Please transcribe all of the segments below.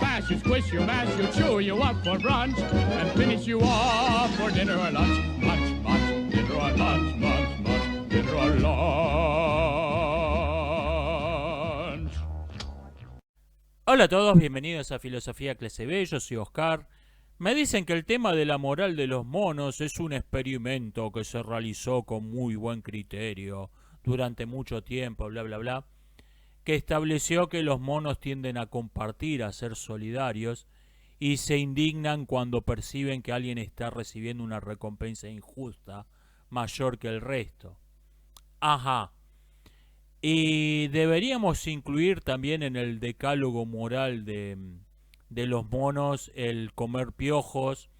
smash, you squish, you mash, you chew you up for brunch, and finish you off for dinner or lunch. Munch, munch, dinner or lunch, munch, munch, dinner or lunch. Hola a todos, bienvenidos a Filosofía Clase B, yo soy Oscar. Me dicen que el tema de la moral de los monos es un experimento que se realizó con muy buen criterio durante mucho tiempo, bla bla bla, que estableció que los monos tienden a compartir, a ser solidarios, y se indignan cuando perciben que alguien está recibiendo una recompensa injusta mayor que el resto. Ajá. Y deberíamos incluir también en el decálogo moral de los monos el comer piojos,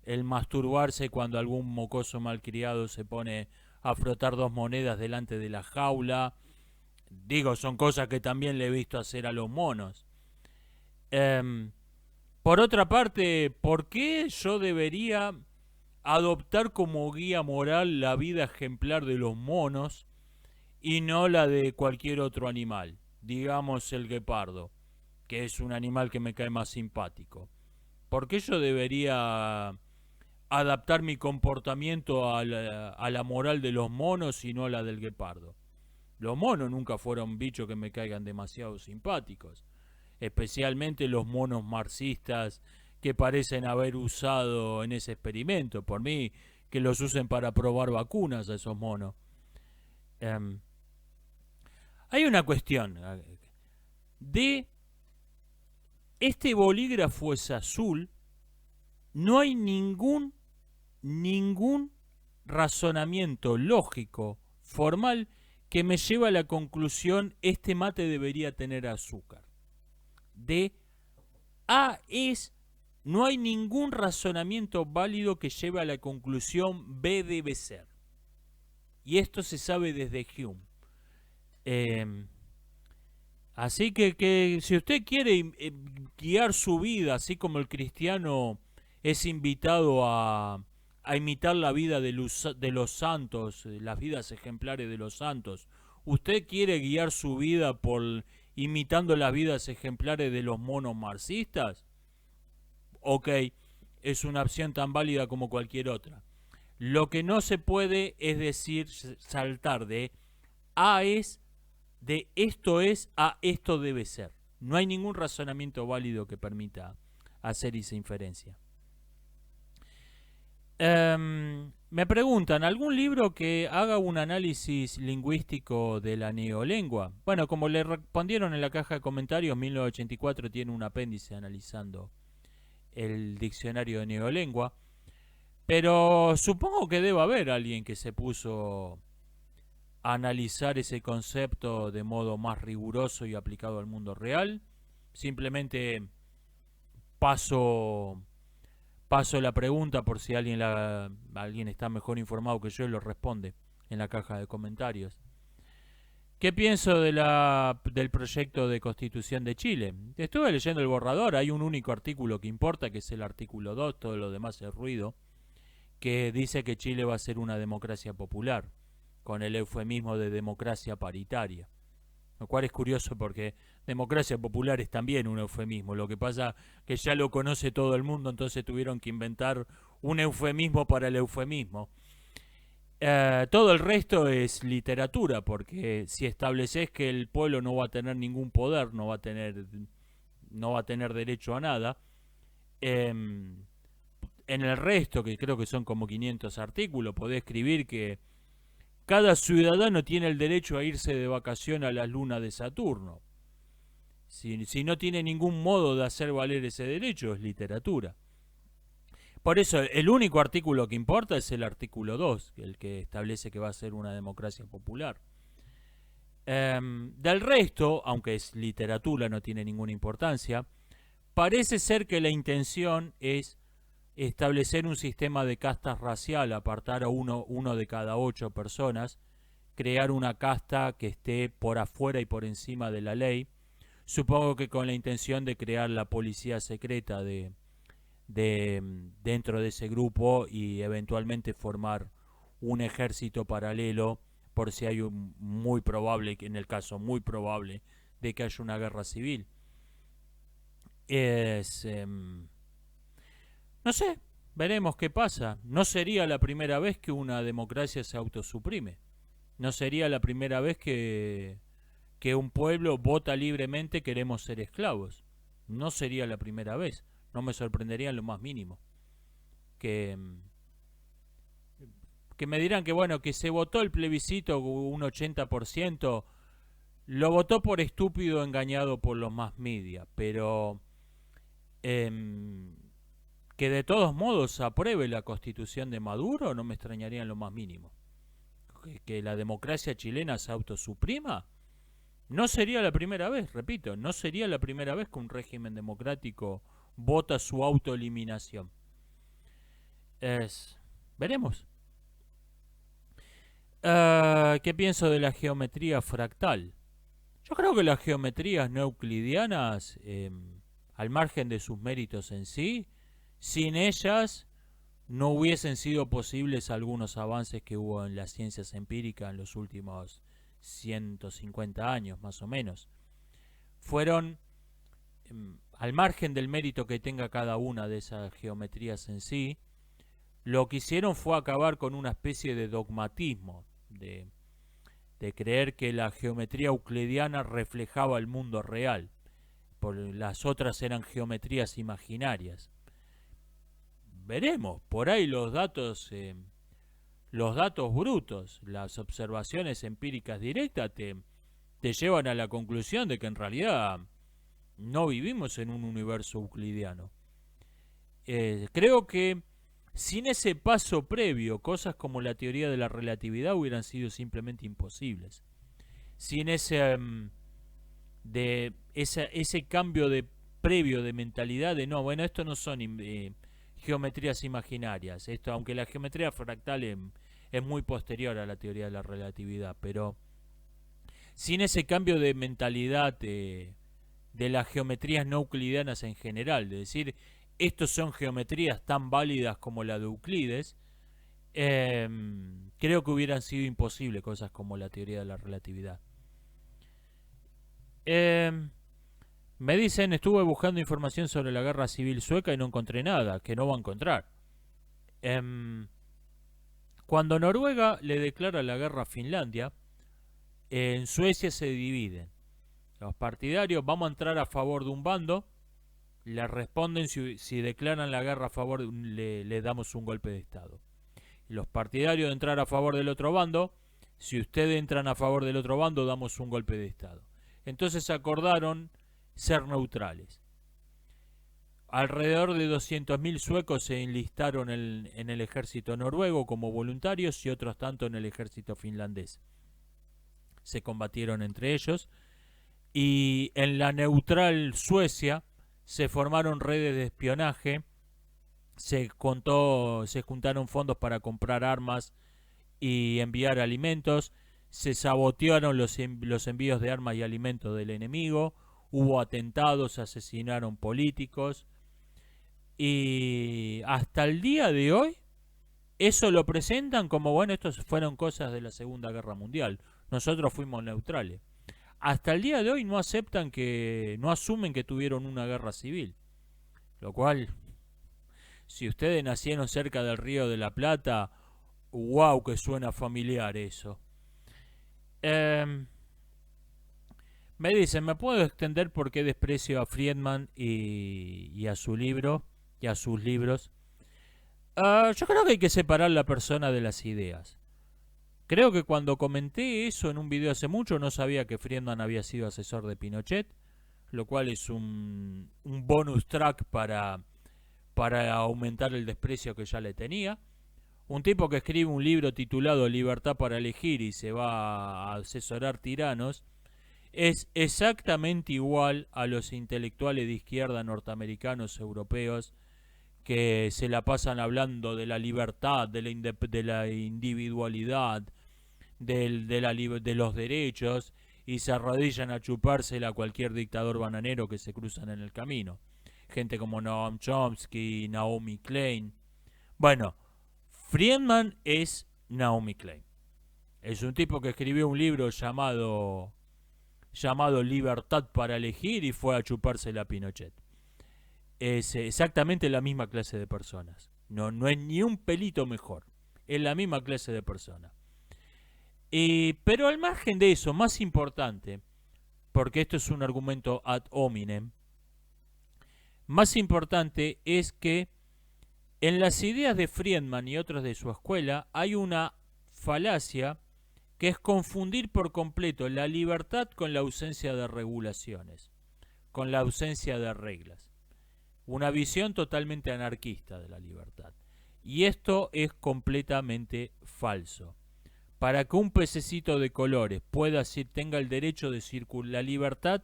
el masturbarse cuando algún mocoso malcriado se pone a frotar dos monedas delante de la jaula. Digo, son cosas que también le he visto hacer a los monos. Por otra parte, ¿por qué yo debería adoptar como guía moral la vida ejemplar de los monos y no la de cualquier otro animal? Digamos el guepardo, que es un animal que me cae más simpático. ¿Por qué yo debería adaptar mi comportamiento a la moral de los monos y no a la del guepardo? Los monos nunca fueron bichos que me caigan demasiado simpáticos, especialmente los monos marxistas que parecen haber usado en ese experimento. Por mí, que los usen para probar vacunas a esos monos. Hay una cuestión. De este bolígrafo es azul, no hay ningún razonamiento lógico, formal, que me lleva a la conclusión este mate debería tener azúcar. De A es, no hay ningún razonamiento válido que lleve a la conclusión B debe ser. Y esto se sabe desde Hume. Así que si usted quiere guiar su vida, así como el cristiano es invitado a imitar la vida de los santos, las vidas ejemplares de los santos, usted quiere guiar su vida por imitando las vidas ejemplares de los monos marxistas, ok, es una opción tan válida como cualquier otra. Lo que no se puede es decir, saltar de A es, de esto es a esto debe ser. No hay ningún razonamiento válido que permita hacer esa inferencia. Me preguntan, ¿algún libro que haga un análisis lingüístico de la neolengua? Bueno, como le respondieron en la caja de comentarios, 1984 tiene un apéndice analizando el diccionario de neolengua, pero supongo que debe haber alguien que se puso a analizar ese concepto de modo más riguroso y aplicado al mundo real. Simplemente paso la pregunta por si alguien está mejor informado que yo y lo responde en la caja de comentarios. ¿Qué pienso del proyecto de Constitución de Chile? Estuve leyendo el borrador, hay un único artículo que importa, que es el artículo 2, todo lo demás es ruido, que dice que Chile va a ser una democracia popular, con el eufemismo de democracia paritaria. Lo cual es curioso porque democracia popular es también un eufemismo. Lo que pasa que ya lo conoce todo el mundo, entonces tuvieron que inventar un eufemismo para el eufemismo. Todo el resto es literatura, porque si estableces que el pueblo no va a tener ningún poder, no va a tener derecho a nada, en el resto, que creo que son como 500 artículos, podés escribir que cada ciudadano tiene el derecho a irse de vacación a la luna de Saturno. Si no tiene ningún modo de hacer valer ese derecho, es literatura. Por eso, el único artículo que importa es el artículo 2, el que establece que va a ser una democracia popular. Del resto, aunque es literatura, no tiene ninguna importancia, parece ser que la intención es establecer un sistema de castas racial, apartar a uno de cada 8 personas, crear una casta que esté por afuera y por encima de la ley, supongo que con la intención de crear la policía secreta dentro de ese grupo y eventualmente formar un ejército paralelo por si hay muy probable, en el caso muy probable de que haya una guerra civil. Es, no sé, veremos qué pasa. No sería la primera vez que una democracia se autosuprime. No sería la primera vez que un pueblo vota libremente queremos ser esclavos. No sería la primera vez. No me sorprendería en lo más mínimo. Que, que me dirán que bueno, que se votó el plebiscito un 80%, lo votó por estúpido engañado por los más media, pero que de todos modos apruebe la constitución de Maduro no me extrañaría en lo más mínimo. Que la democracia chilena se autosuprima no sería la primera vez, repito, no sería la primera vez que un régimen democrático vota su autoeliminación. Veremos. ¿Qué pienso de la geometría fractal? Yo creo que las geometrías no euclidianas, al margen de sus méritos en sí, sin ellas no hubiesen sido posibles algunos avances que hubo en las ciencias empíricas en los últimos 150 años, más o menos. Fueron, al margen del mérito que tenga cada una de esas geometrías en sí, lo que hicieron fue acabar con una especie de dogmatismo, de creer que la geometría euclidiana reflejaba el mundo real, porque las otras eran geometrías imaginarias. Veremos, por ahí los datos brutos, las observaciones empíricas directas te llevan a la conclusión de que en realidad no vivimos en un universo euclidiano. Creo que sin ese paso previo, cosas como la teoría de la relatividad hubieran sido simplemente imposibles. Sin ese cambio de previo de mentalidad de no, bueno, esto no son geometrías imaginarias. Esto, aunque la geometría fractal es muy posterior a la teoría de la relatividad, pero sin ese cambio de mentalidad de las geometrías no euclidianas en general, de decir, estos son geometrías tan válidas como la de Euclides, creo que hubieran sido imposibles cosas como la teoría de la relatividad. Me dicen, estuve buscando información sobre la guerra civil sueca y no encontré nada, que no va a encontrar. Cuando Noruega le declara la guerra a Finlandia, en Suecia se dividen. Los partidarios, vamos a entrar a favor de un bando, le responden si declaran la guerra a favor, le damos un golpe de Estado. Los partidarios de entrar a favor del otro bando, si ustedes entran a favor del otro bando, damos un golpe de Estado. Entonces acordaron ser neutrales. Alrededor de 200.000 suecos se enlistaron en el ejército noruego como voluntarios y otros tanto en el ejército finlandés. Se combatieron entre ellos y en la neutral Suecia se formaron redes de espionaje, se juntaron fondos para comprar armas y enviar alimentos, se sabotearon los envíos de armas y alimentos del enemigo, hubo atentados, asesinaron políticos y hasta el día de hoy eso lo presentan como, bueno, estos fueron cosas de la Segunda Guerra Mundial, nosotros fuimos neutrales. Hasta el día de hoy no asumen que tuvieron una guerra civil. Lo cual, si ustedes nacieron cerca del Río de la Plata, wow, que suena familiar eso. Me dicen, ¿me puedo extender por qué desprecio a Friedman y a su libro y a sus libros? Yo creo que hay que separar la persona de las ideas. Creo que cuando comenté eso en un video hace mucho no sabía que Friedman había sido asesor de Pinochet, lo cual es un bonus track para aumentar el desprecio que ya le tenía. Un tipo que escribe un libro titulado Libertad para elegir y se va a asesorar tiranos es exactamente igual a los intelectuales de izquierda norteamericanos, europeos, que se la pasan hablando de la libertad, de la individualidad, de los derechos y se arrodillan a chupársela a cualquier dictador bananero que se cruzan en el camino. Gente como Noam Chomsky, Naomi Klein. Bueno, Friedman es Naomi Klein. Es un tipo que escribió un libro llamado Libertad para elegir y fue a chupársela a Pinochet. es exactamente la misma clase de personas. No es ni un pelito mejor. Es la misma clase de personas. Pero al margen de eso, más importante, porque esto es un argumento ad hominem, más importante es que en las ideas de Friedman y otros de su escuela hay una falacia que es confundir por completo la libertad con la ausencia de regulaciones, con la ausencia de reglas. Una visión totalmente anarquista de la libertad. Y esto es completamente falso. Para que un pececito de colores tenga el derecho de la libertad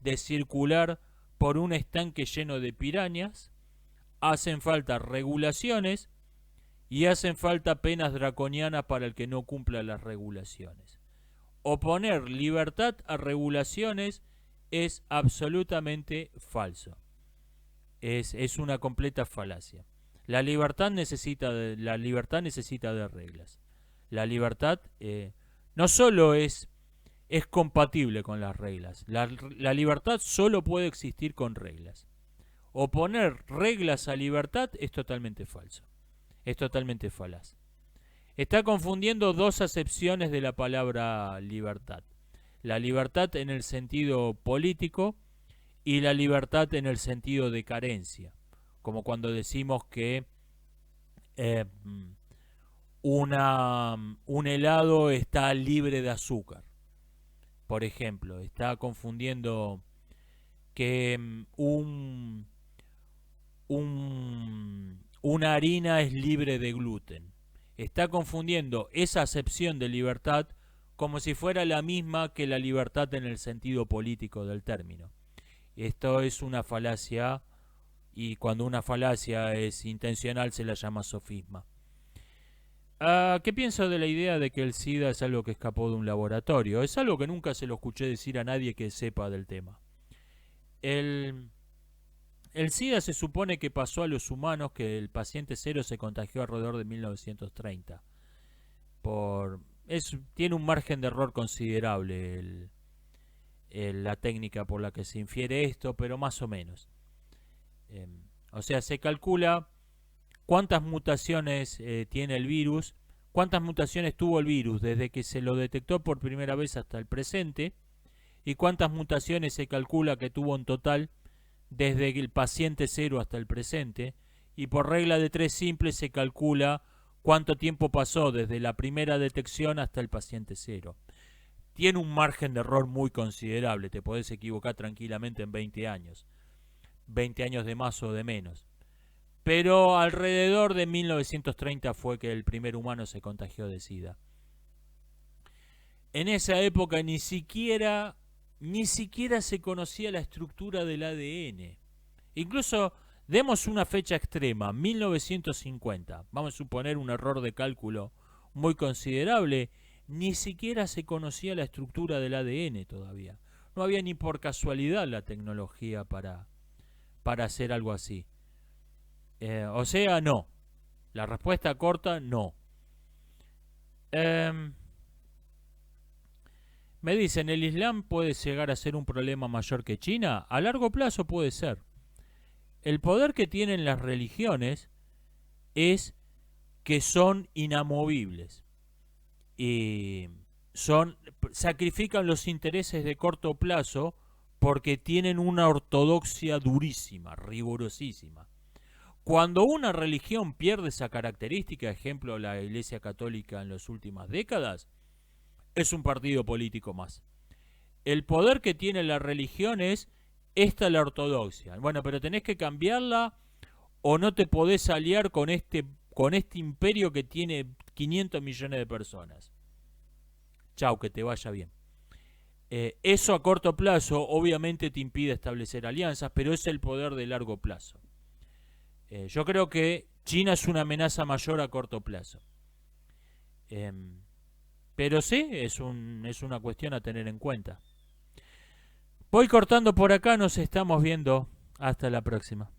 de circular por un estanque lleno de pirañas, hacen falta regulaciones y hacen falta penas draconianas para el que no cumpla las regulaciones. Oponer libertad a regulaciones es absolutamente falso. Es una completa falacia. La libertad necesita de reglas. La libertad no solo es compatible con las reglas. La libertad solo puede existir con reglas. Oponer reglas a libertad es totalmente falso. Es totalmente falaz. Está confundiendo dos acepciones de la palabra libertad. La libertad en el sentido político y la libertad en el sentido de carencia. Como cuando decimos que un helado está libre de azúcar. Por ejemplo, está confundiendo que una harina es libre de gluten. Está confundiendo esa acepción de libertad como si fuera la misma que la libertad en el sentido político del término. Esto es una falacia, y cuando una falacia es intencional se la llama sofisma. ¿Qué pienso de la idea de que el SIDA es algo que escapó de un laboratorio? Es algo que nunca se lo escuché decir a nadie que sepa del tema. El SIDA se supone que pasó a los humanos, que el paciente cero se contagió alrededor de 1930. Tiene un margen de error considerable la técnica por la que se infiere esto, pero más o menos. O sea, se calcula cuántas mutaciones tiene el virus, cuántas mutaciones tuvo el virus desde que se lo detectó por primera vez hasta el presente, y cuántas mutaciones se calcula que tuvo en total desde el paciente cero hasta el presente, y por regla de 3 simple se calcula cuánto tiempo pasó desde la primera detección hasta el paciente cero. Tiene un margen de error muy considerable, te podés equivocar tranquilamente en 20 años. 20 años de más o de menos. Pero alrededor de 1930 fue que el primer humano se contagió de SIDA. En esa época ni siquiera se conocía la estructura del ADN. Incluso demos una fecha extrema, 1950. Vamos a suponer un error de cálculo muy considerable. Ni siquiera se conocía la estructura del ADN todavía. No había ni por casualidad la tecnología para hacer algo así. O sea, no. La respuesta corta, no. Me dicen, ¿el Islam puede llegar a ser un problema mayor que China? A largo plazo puede ser. El poder que tienen las religiones es que son inamovibles. Y sacrifican los intereses de corto plazo porque tienen una ortodoxia durísima, rigurosísima. Cuando una religión pierde esa característica, ejemplo la Iglesia Católica en las últimas décadas, es un partido político más. El poder que tiene la religión es la ortodoxia. Bueno, pero tenés que cambiarla o no te podés aliar con este imperio que tiene 500 millones de personas. Chau, que te vaya bien. Eso a corto plazo obviamente te impide establecer alianzas, pero es el poder de largo plazo. Yo creo que China es una amenaza mayor a corto plazo. Pero sí, es una cuestión a tener en cuenta. Voy cortando por acá, nos estamos viendo. Hasta la próxima.